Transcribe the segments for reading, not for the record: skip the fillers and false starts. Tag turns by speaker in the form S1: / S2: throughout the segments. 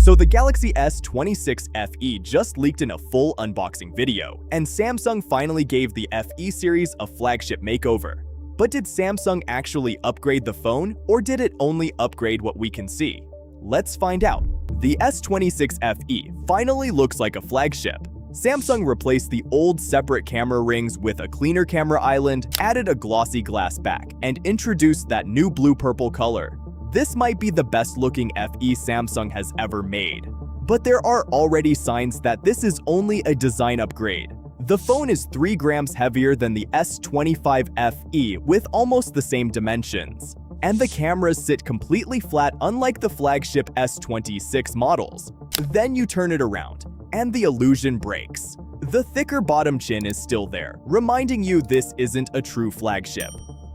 S1: So the Galaxy S26 FE just leaked in a full unboxing video, and Samsung finally gave the FE series a flagship makeover. But did Samsung actually upgrade the phone, or did it only upgrade what we can see? Let's find out. The S26 FE finally looks like a flagship. Samsung replaced the old separate camera rings with a cleaner camera island, added a glossy glass back, and introduced that new blue-purple color. This might be the best-looking FE Samsung has ever made. But there are already signs that this is only a design upgrade. The phone is 3 grams heavier than the S25 FE with almost the same dimensions. And the cameras sit completely flat, unlike the flagship S26 models. Then you turn it around, and the illusion breaks. The thicker bottom chin is still there, reminding you this isn't a true flagship.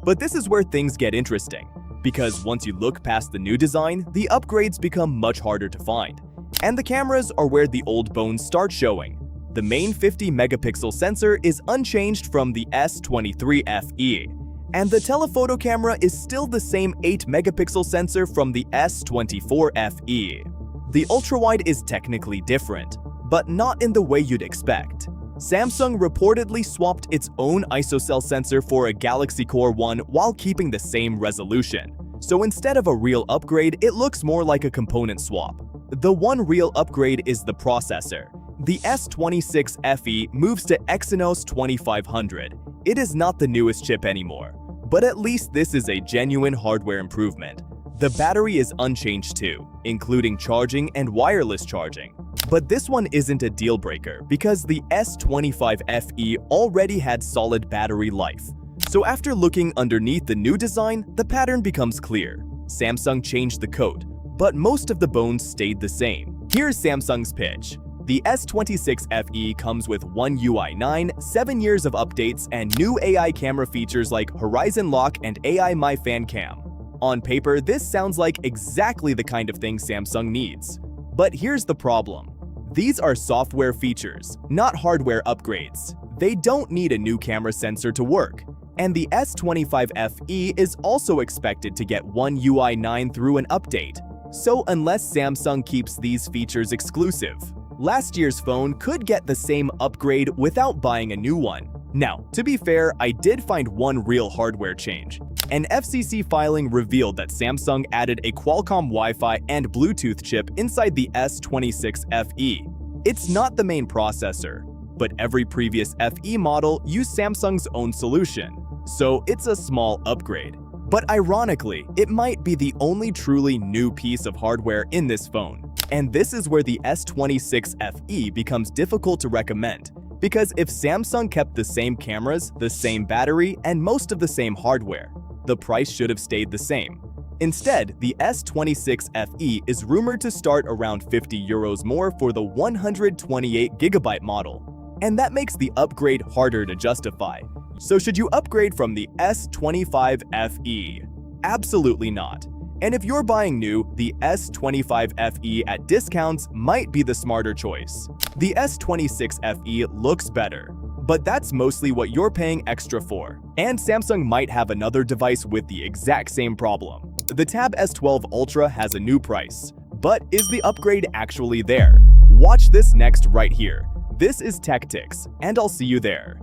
S1: But this is where things get interesting, because once you look past the new design, the upgrades become much harder to find. And the cameras are where the old bones start showing. The main 50-megapixel sensor is unchanged from the S23 FE, and the telephoto camera is still the same 8-megapixel sensor from the S24 FE. The ultrawide is technically different, but not in the way you'd expect. Samsung reportedly swapped its own ISOCELL sensor for a Galaxy Core 1 while keeping the same resolution. So instead of a real upgrade, it looks more like a component swap. The one real upgrade is the processor. The S26 FE moves to Exynos 2500. It is not the newest chip anymore, but at least this is a genuine hardware improvement. The battery is unchanged too, including charging and wireless charging. But this one isn't a deal breaker because the S25 FE already had solid battery life. So after looking underneath the new design, the pattern becomes clear. Samsung changed the code, but most of the bones stayed the same. Here's Samsung's pitch. The S26 FE comes with One UI 9, 7 years of updates, and new AI camera features like Horizon Lock and AI My Fan Cam. On paper, this sounds like exactly the kind of thing Samsung needs. But here's the problem. These are software features, not hardware upgrades. They don't need a new camera sensor to work. And the S25 FE is also expected to get One UI 9 through an update. So unless Samsung keeps these features exclusive, last year's phone could get the same upgrade without buying a new one. Now, to be fair, I did find one real hardware change. An FCC filing revealed that Samsung added a Qualcomm Wi-Fi and Bluetooth chip inside the S26 FE. It's not the main processor, but every previous FE model used Samsung's own solution, so it's a small upgrade. But ironically, it might be the only truly new piece of hardware in this phone. And this is where the S26 FE becomes difficult to recommend, because if Samsung kept the same cameras, the same battery, and most of the same hardware, the price should have stayed the same. Instead, the S26 FE is rumored to start around €50 more for the 128GB model. And that makes the upgrade harder to justify. So should you upgrade from the S25 FE? Absolutely not. And if you're buying new, the S25 FE at discounts might be the smarter choice. The S26 FE looks better, but that's mostly what you're paying extra for. And Samsung might have another device with the exact same problem. The Tab S12 Ultra has a new price, but is the upgrade actually there? Watch this next right here. This is Techtics, and I'll see you there.